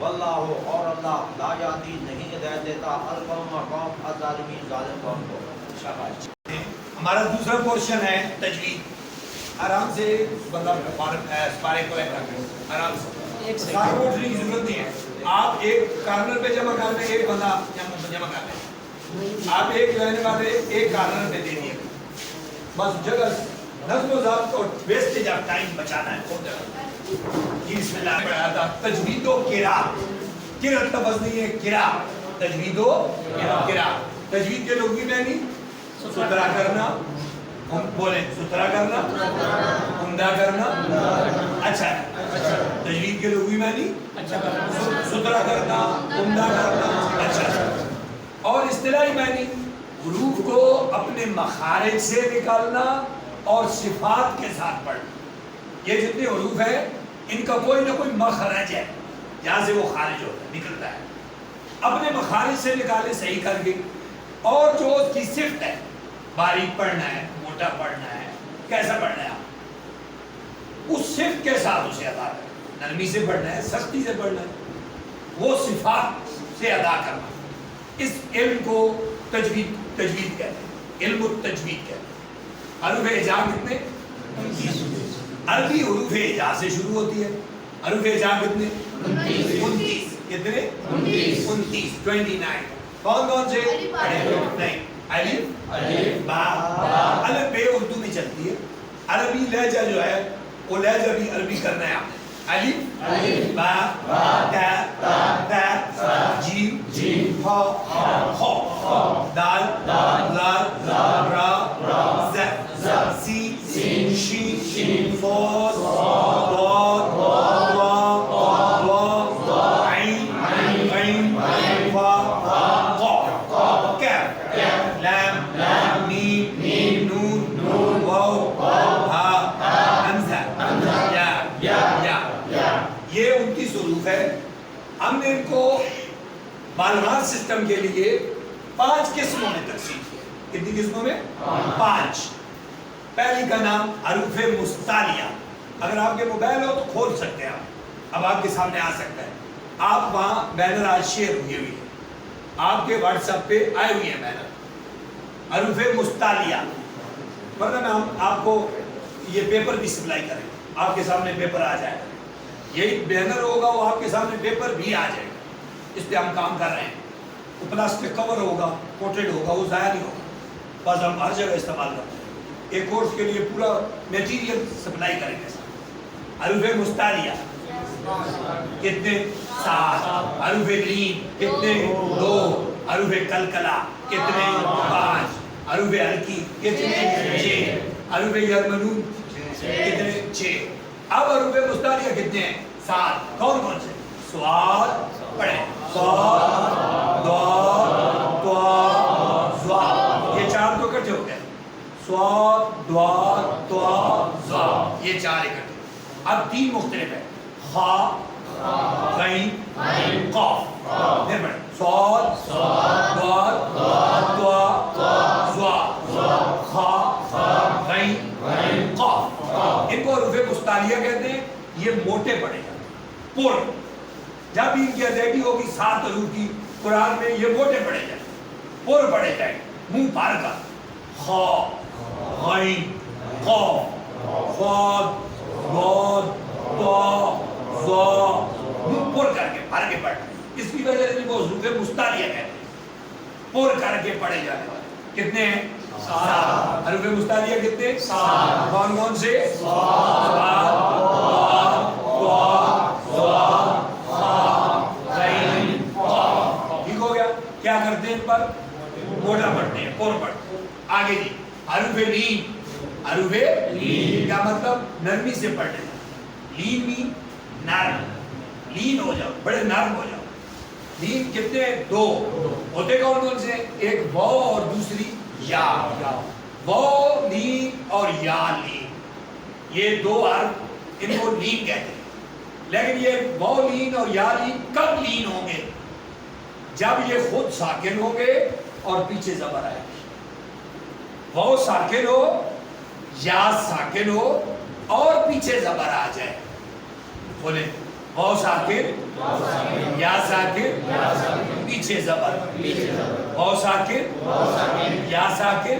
واللہ اور اللہ لا یہدی نہیں ہدایت دیتا القوم قوم الظالمین ظالم قوم کو. شاباش. ہمارا دوسرا پورشن ہے تجوید. آرام سے بندہ پارے کو آرام سے سارے کو اٹھنے کی ضرورت نہیں ہے. آپ ایک کارنر پہ جمع کر دیں, ایک بندہ جمع کر دیں. آپ ایک لینے والے ایک کارنر پہ دے دیے, بس جگہ نظم و ضبط اور ویسٹیج آف ٹائم بچانا ہے. بسم اللہ پڑھا تھا تجوید و قراءت. قراءت لفظ نہیں ہے, قراءت. تجوید و قراءت. تجوید کے لغوی معنی ستھرا کرنا, ہم بولیں ستھرا کرنا, عمدہ کرنا, اچھا. تجوید کے لغوی معنی ستھرا کرنا, عمدہ کرنا, اچھا. اور اصطلاحی معنی حروف کو اپنے مخارج سے نکالنا اور صفات کے ساتھ پڑھنا. یہ جتنے حروف ہیں ان کا کوئی نہ کوئی مخرج ہے جہاں سے وہ خارج ہوتا ہے, نکلتا ہے. اپنے مخارج سے نکالے صحیح کر کے, اور جو اس کی صفت ہے, باریک پڑھنا ہے, موٹا پڑھنا ہے, کیسا پڑھنا ہے, آپ اس صفت کے ساتھ اسے ادا کرنا. نرمی سے پڑھنا ہے, سختی سے پڑھنا ہے, وہ صفات سے ادا کرنا. اس علم کو تجوید کہتے ہیں, علم التجوید کہتے ہیں. حروف ہجا کتنے؟ عربی حروف ہجا سے شروع ہوتی ہے. حروف ہجا کتنے؟ 29. کتنے؟ 29. 29. کون سے؟ نہیں, الف, با. الف بے اردو میں چلتی ہے. عربی لہجہ جو ہے وہ لہجہ بھی عربی کرنا ہے آپ نے. الف, با, تا, جیم, ہا, دال, لام, را, ز, سین, شین, صاد, ضاد, عین, غین, فا, قاف, کاف, لام, میم, نون, واو, ہا, حمزہ, یا. یہ 29 حروف ہے. ہم نے ان کو معلومات سسٹم کے لیے 5 قسموں میں تقسیم کیا. کتنی قسموں میں؟ 5. پہلی کا نام حروف مستعلیہ. اگر آپ کے موبائل ہو تو کھول سکتے ہیں آپ, اب آپ کے سامنے آ سکتا ہے. آپ وہاں بینر آج شیئر ہوئی ہوئی ہے, آپ کے واٹس ایپ پہ آئے ہوئی ہیں بینر حروف مستعلیہ. ورنہ میں آپ کو یہ پیپر بھی سپلائی کریں, آپ کے سامنے پیپر آ جائے گا. یہی بینر ہوگا, وہ آپ کے سامنے پیپر بھی آ جائے گا. اس پہ ہم کام کر رہے ہیں. وہ پلاسٹک کور ہوگا, کوٹڈ ہوگا, وہ ضائع نہیں ہوگا. بس ہم ہر جگہ استعمال کرتے ہیں. ایک کورس کے لیے پورا میٹیریل سپلائی کریں گے. حروف مستعلیہ کتنے؟ 7. حروف لین کتنے؟ 2. حروف کلکلا کتنے؟ 5. حروف ہلکی کتنے؟ 6. حروف یرملون کتنے؟ 6. اب حروف مستعلیہ کتنے ہیں؟ 7. کون کون سے؟ صاد پڑھیں, صاد, ضاد, طا, ظا. یہ 4 تو اکٹھے ہو گئے. صاد, ضاد, طا, ظا, یہ 4 اکٹھے. اب 3 مختلف ہیں, خا, غین, قاف. پھر پڑھیں صاد, ضاد, طا, ظا, خا, غین, قاف. ان کو حروف مستعلیہ کہتے ہیں. یہ موٹے پڑھے جاتے ہیں. پر جب ان کی ادائیگی ہوگی 7 حروف کی قرآن میں, یہ موٹے پڑھے جائیں, پر پڑھے جائیں, منہ پار کا. خا, غین, قاف, صاد, ضاد, طا, ظا, منہ پر کر کے پڑھ کے پڑھنا. اس کی وجہ سے وہ حروف مستعلیہ کہتے ہیں, پر کر کے پڑھے جانے والے. کتنے ہیں؟ 7. حروف مستعلیہ کتنے؟ 7. کون کون سے؟ صاد, طا, ظا, خا, غین, قاف. ٹھیک ہو گیا. کیا کرتے ہیں ان پر؟ موٹا پڑھتے ہیں, پر پڑھتے ہیں. آگے جی حروف لین. حروف لین کیا مطلب؟ نرمی سے پڑھنے. لین مین نرم, لین ہو جاؤ, بڑے نرم ہو جاؤ. لین کتنے؟ 2 ہوتے. کون کون سے؟ ایک واو اور دوسری یا. واو لین اور یا لین, یہ 2 حرف, ان کو لین کہتے ہیں. لیکن یہ واو لین اور یا لین کب لین ہوں گے؟ جب یہ خود ساکن ہوں گے اور پیچھے زبر آئے گی. واو ساکن ہو, یا ساکن ہو اور پیچھے زبر آ جائے. بولے واو ساکن, یا ساکن پیچھے زبر واو ساکن یا ساکن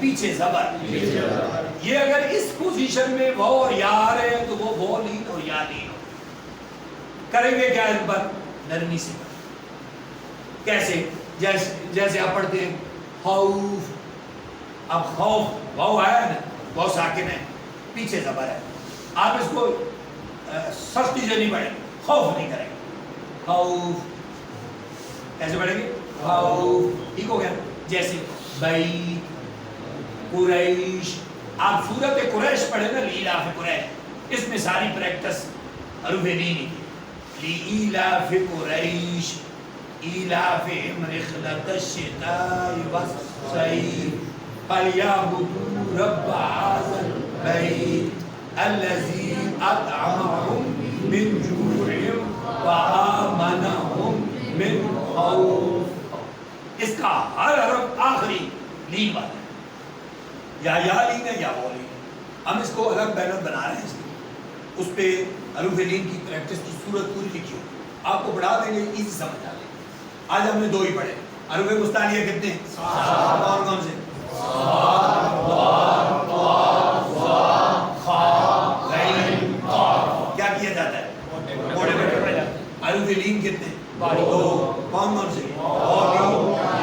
پیچھے زبر. یہ اگر اس پوزیشن میں واو اور یا آ رہے ہیں تو وہ واو لین اور یا لین کریں گے کیا ان پر نرمی سے. کیسے؟ جیسے آپ پڑھتے ہیں خوف. اب خوف واو آیا ہے نا, واو ساکن ہے پیچھے زبر ہے, آپ اس کو سختی سے نہیں پڑھیں گے, خوف نہیں کریں گے. خوف کیسے پڑھیں گے؟ خوف. ٹھیک ہو گیا. جیسے بیت قریش, آپ سورت قریش پڑھیں نا, لیلاف قریش, اس میں ساری پریکٹس حروف لین کی. لیلاف قریش ایلافہم رحلۃ الشتاء والصیف فلیعبدوا رب ھذا البیت الذی اطعمہم من جوع وآمنہم من خوف. اس کا ہر حرف آخری لین والا ہے, یا لین ہے یا وہ لین. ہم اس کو الگ بینر بنا رہے ہیں, اس پہ حروف لین کی پریکٹس کی صورت پوری لکھی ہو, آپ کو پڑھا دیں گے, ایزی سمجھ آ جائے. آج ہم نے دو ہی پڑھے. حروف مستعلیہ کتنے ہیں؟ کون کون سے؟ کیا کیا جاتا ہے؟ موڑے بیٹھے پڑھے جاتے ہیں. حروف لین کتنے؟ دو. کون کون سے؟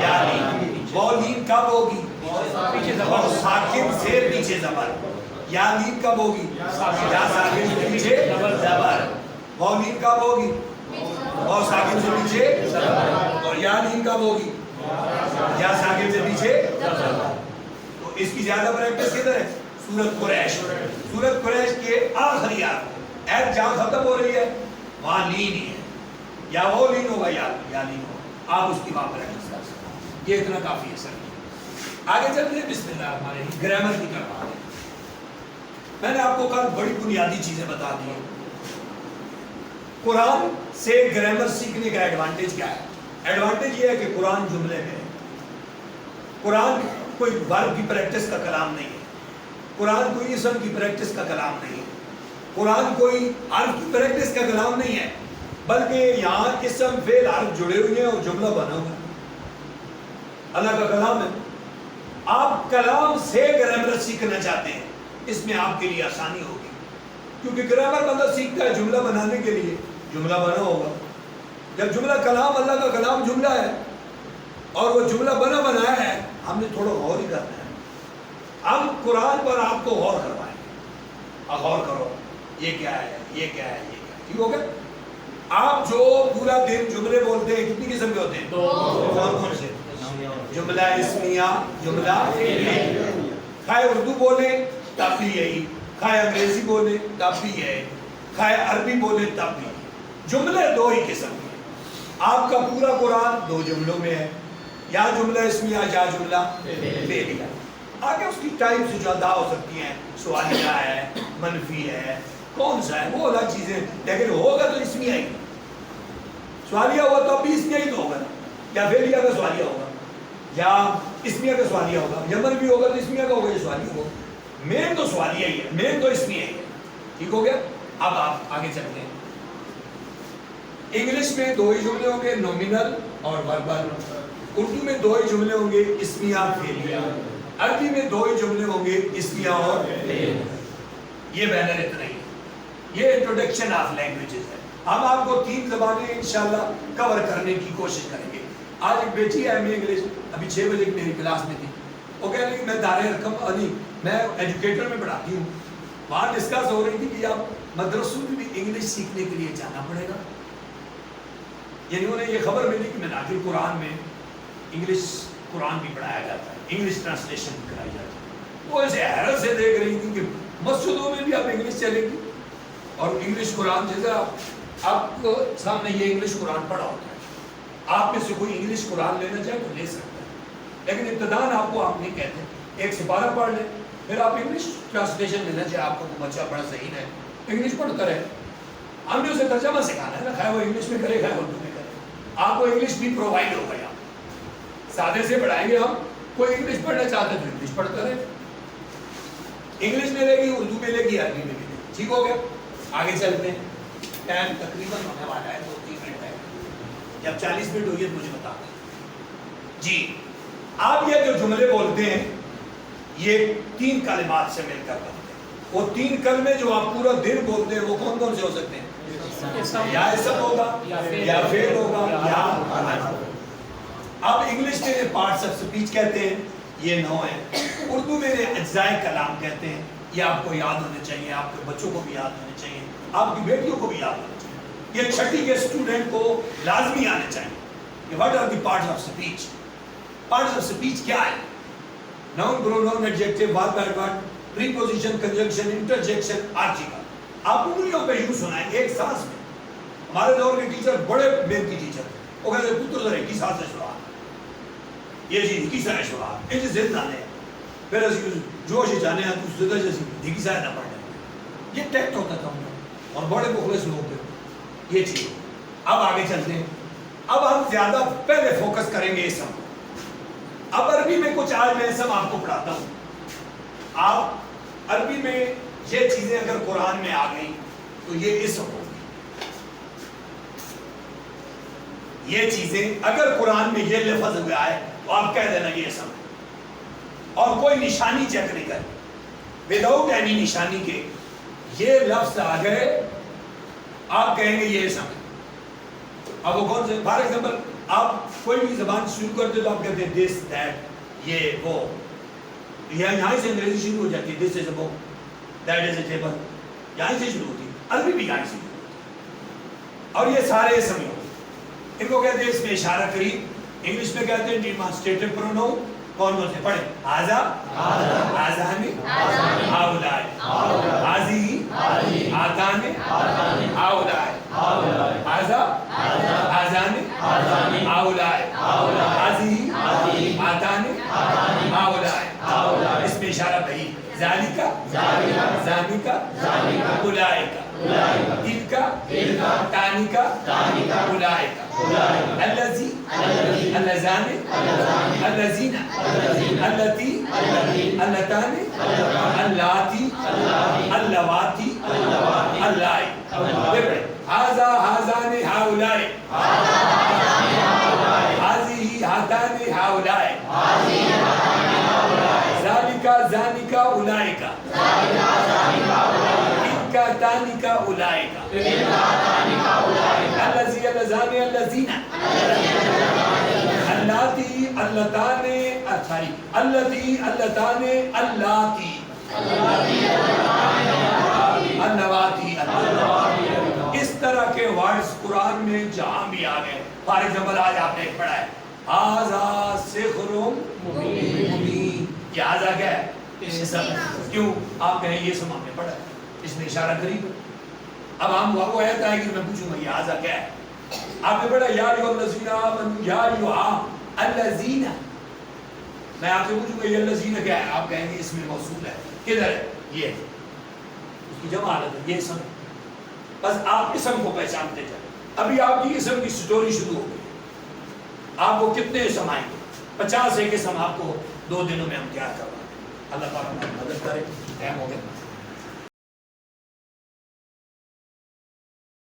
یا لین. وہ لین کب ہوگی؟ پیچھے زبر ساکن سے پیچھے زبر. یا لین کب ہوگی؟ یا ساکن سے پیچھے زبر. وہ لین کب ہوگی؟ وہ ساکن سے پیچھے زبر. اور یا لین کب ہوگی؟ یا ساکن سے پیچھے زبر. تو اس کی زیادہ پریکٹس کدھر ہے؟ سورت قریش. سورت قریش کے آخری ایت جہاں ختم ہو رہی ہے وہاں لین ہی ہے, یا وہ لین ہوگا یا لین ہوگا. آپ اس کی وہاں پریکٹس کر سکتے ہیں. یہ اتنا کافی ہے سر. آگے چلتے ہیں بسم اللہ الرحمن الرحیم. گرامر کی طرف آتے ہیں. میں نے آپ کو کل بڑی بنیادی چیزیں بتا دی ہیں. قرآن سے گرامر سیکھنے کا ایڈوانٹیج کیا ہے؟ ایڈوانٹیج یہ ہے کہ قرآن جملے میں ہے. قرآن کوئی ورب کی پریکٹس کا کلام نہیں ہے. قرآن کوئی اسم کی پریکٹس کا کلام نہیں ہے. قرآن کوئی حرف کی پریکٹس کا کلام نہیں ہے, بلکہ یہاں اسم فعل حرف جڑے ہوئے ہیں اور جملہ بنا ہوا ہے. اللہ کا کلام ہے. آپ کلام سے گرامر سیکھنا چاہتے ہیں, اس میں آپ کے لیے آسانی ہوگی, کیونکہ گرامر بندہ سیکھتا ہے جملہ بنانے کے لیے, جملہ بنا ہوگا. جب جملہ کلام, اللہ کا کلام جملہ ہے اور وہ جملہ بنا بنایا ہے, ہم نے تھوڑا غور ہی کرنا ہے. ہم قرآن پر آپ کو غور کروائیں گے. غور کرو, یہ کیا ہے, یہ کیا ہے, یہ کیا ہے. ٹھیک ہو گیا. آپ جو پورا دن جملے بولتے ہیں, کتنی قسم کے ہوتے ہیں؟ کون کون سے؟ جملہ اسمیہ, جملہ فعلیہ. خواہ اردو بولیں تب بھی یہی, خواہ انگریزی بولیں تب بھی یہی, خواہ عربی بولیں تب بھی. جملے دو ہی قسم کے. آپ کا پورا قرآن دو جملوں میں ہے, یا جملہ اسمیہ یا جملہ فعلیہ. آگے اس کی ٹائپ سے جو ادا ہو سکتی ہیں, سوالیہ ہے, منفی ہے, کون سا ہے, وہ الگ چیزیں, لیکن ہوگا تو اسمیہ ہی. سوالیہ ہوا تو ابھی اسمیہ ہی تو ہوگا, یا فعلیہ کا سوالیہ ہوگا, یا اسمیہ کا سوالیہ ہوگا, یا منفی ہوگا تو اسمیہ کا ہوگا, یا سوالیہ ہوگا. مین تو سوالیہ ہی ہے, مین تو اسمیہ ہی ہے. ٹھیک ہو گیا. اب آپ آگے چلتے ہیں. انگلش میں دو ہی جملے ہوں گے, نومینل اور وربل. اردو میں دو ہی جملے ہوں گے, اسمیہ فعلیہ. عربی میں دو ہی جملے ہوں گے, اسمیہ اور فعلیہ. یہ بینر اتنا ہی. یہ انٹروڈکشن آف لینگویجز ہے. ہم آپ کو 3 زبانیں انشاءاللہ کور کرنے کی کوشش کریں گے. آج ایک بیٹی ہے ایم اے انگلش, ابھی 6 بجے میری کلاس میں تھی. وہ کہہ رہی میں دار رقم علی, میں ایجوکیٹر میں پڑھاتی ہوں. وہاں ڈسکس ہو رہی تھی کہ آپ مدرسوں میں بھی انگلش سیکھنے کے لیے جانا پڑے گا. یعنی انہیں یہ خبر ملی کہ مناظر قرآن میں انگلش قرآن بھی پڑھایا جاتا ہے, انگلش ٹرانسلیشن بھی کرائی جاتی ہے. وہ ایسے حیرت سے دیکھ رہی تھی کہ مسجدوں میں بھی آپ انگلش چلے گی, اور انگلش قرآن جیسے آپ کو سامنے یہ انگلش قرآن پڑھا ہوتا ہے. آپ میں سے کوئی انگلش قرآن لینا چاہے تو لے سکتا ہے, لیکن ابتداءً آپ کو آپ نہیں کہتے. ایک سپارہ پڑھ لیں, پھر آپ انگلش ٹرانسلیشن لینا چاہے, آپ کو بچہ بڑا صحیح ہے انگلش پڑھتا رہے. ہم نے اسے ترجمہ سکھانا ہے نا, خواہ وہ انگلش میں کرے خواہ اردو میں کرے. آپ کو انگلش بھی پرووائڈ ہوگا. یہاں سادے سے پڑھائیں گے ہم. کوئی انگلش پڑھنا چاہتا ہے تو انگلش پڑھتا رہے, انگلش میں لے گی, اردو میں لے گی, عربی میں لے گی. ٹھیک ہو گیا. آگے چلتے ہیں. ٹائم تقریباً ہونے والا ہے 2-3 منٹ ہے، جب 40 منٹ ہوئی تو مجھے بتا دیں جی. آپ یہ جو جملے بولتے ہیں یہ 3 کلمات سے مل کر بنتے ہیں. وہ 3 کلمے جو آپ پورا دن بولتے ہیں وہ کون کون سے ہو سکتے ہیں؟ یا اسم ہوگا یا فعل ہوگا یا حرف. اب انگلش میں پارٹس آف سپیچ کہتے ہیں، یہ 9 ہیں. اردو میں اجزائے کلام کہتے ہیں. یہ آپ کو یاد ہونے چاہیے، آپ کے بچوں کو بھی یاد ہونے چاہیے، آپ کی بیٹیوں کو بھی یاد ہونے چاہیے. یہ چھٹی کے اسٹوڈنٹ کو لازمی آنے چاہیے کہ what are the parts of speech. Parts of speech کیا ہے؟ Noun, pronoun, adjective, verb, adverb, preposition, conjunction, interjection, article. آپ انگلیوں پہ یوں سنائیں ایک سانس میں. ہمارے دور کے ٹیچر بڑے محنتی ٹیچر، وہ کہتے ہیں پتر ذرا کی سانس سے سنا یہ چیز کی سانس سنا یہ چیز زندہ ہے پھر اسی جوش جانے ہیں تو زندہ جیسی دیکھی سانس نہ پڑھنے. یہ ٹیکٹ ہوتا تھا اور بڑے مخلص لوگ تھے یہ چیز. اب آگے چلتے ہیں. اب ہم زیادہ پہلے فوکس کریں گے اسم. اب عربی میں کچھ آج میں اسم آپ کو پڑھاتا ہوں. آپ عربی میں یہ چیزیں اگر قرآن میں آ گئی تو یہ اسم ہوگی. یہ چیزیں اگر قرآن میں یہ لفظ ہوئے آئے تو آپ کہہ دینا یہ اسم ہے. اور کوئی نشانی چیک نہیں کریں وداؤٹ اینی نشانی کے یہ لفظ آ گئے آپ کہیں گے یہ اسم ہے. اب وہ کون سے؟ فار ایگزامپل آپ کوئی بھی زبان شروع کرتے تو آپ کہتے ہیں دس دیٹ یہ وہ. یہاں سے انگریزی شروع ہو جاتی ہے دس از اے book that is a table یہاں سے شروع ہوتی ہے. عربی بھی یہاں سے شروع ہوتی ہے. اور یہ سارے اسم ہی ہوتے ہیں. ان کو کہتے ہیں اس میں اشارہ قریب. انگلش میں کہتے ہیں ڈیمانسٹریٹو پروناؤن. کون کون سے پڑھیں؟ ھذا، ھذان، ھؤلاء، ھذہ، ھاتان، ھؤلاء، ھذا، ھذان، ھؤلاء، ھذہ، ھاتان، ھؤلاء. اس میں اشارہ بھائی ذالک، ذالک، اولئک، تلک، تانک، اولئک، الذی، اللذان، الذین، اللتی، اللتان، اللاتی، اللواتی، اللائی. ھذا، ھذان، ھؤلاء، ھذہ، ھاتان، ھؤلاء، ذالک، ذانک، اولئک، تلک، تانک، اولئک، الذی، اللذان، الذین، اللاتی، اللتان، اللاتی، اللاتی، اللواتی. اس طرح کے ورڈز قرآن میں جہاں بھی آ گئے. فار ایگزامپل آج آپ نے ایک پڑھا ہے ھذا سحر مبین. یہ ھذا کیا ہے؟ کیوں؟ آپ کہیں یہ اسم ہم نے پڑھا ہے اس میں اشارہ قریب ہے. اب ہم وہ آیت آئے گی میں پوچھوں گا یہ ھذا کیا ہے؟ آپ نے پڑھا یا ایھا الذین آمنوا یا ایھا الذین. میں آپ سے پوچھوں گا یہ الذین کیا ہے؟ آپ کہیں گے اس میں موصول ہے. کدھر ہے؟ یہ اس کی جمع حالت ہے یہ اسم. بس آپ اسم کو پہچانتے جائیں. ابھی آپ کی اسم کی سٹوری شروع ہو گئی. آپ کو کتنے اسم آئیں گے؟ 50 ایک اسم آپ کو 2 دنوں میں ہم تیار کروائیں. اللہ تعالیٰ مدد کرے. ٹائم ہو گیا.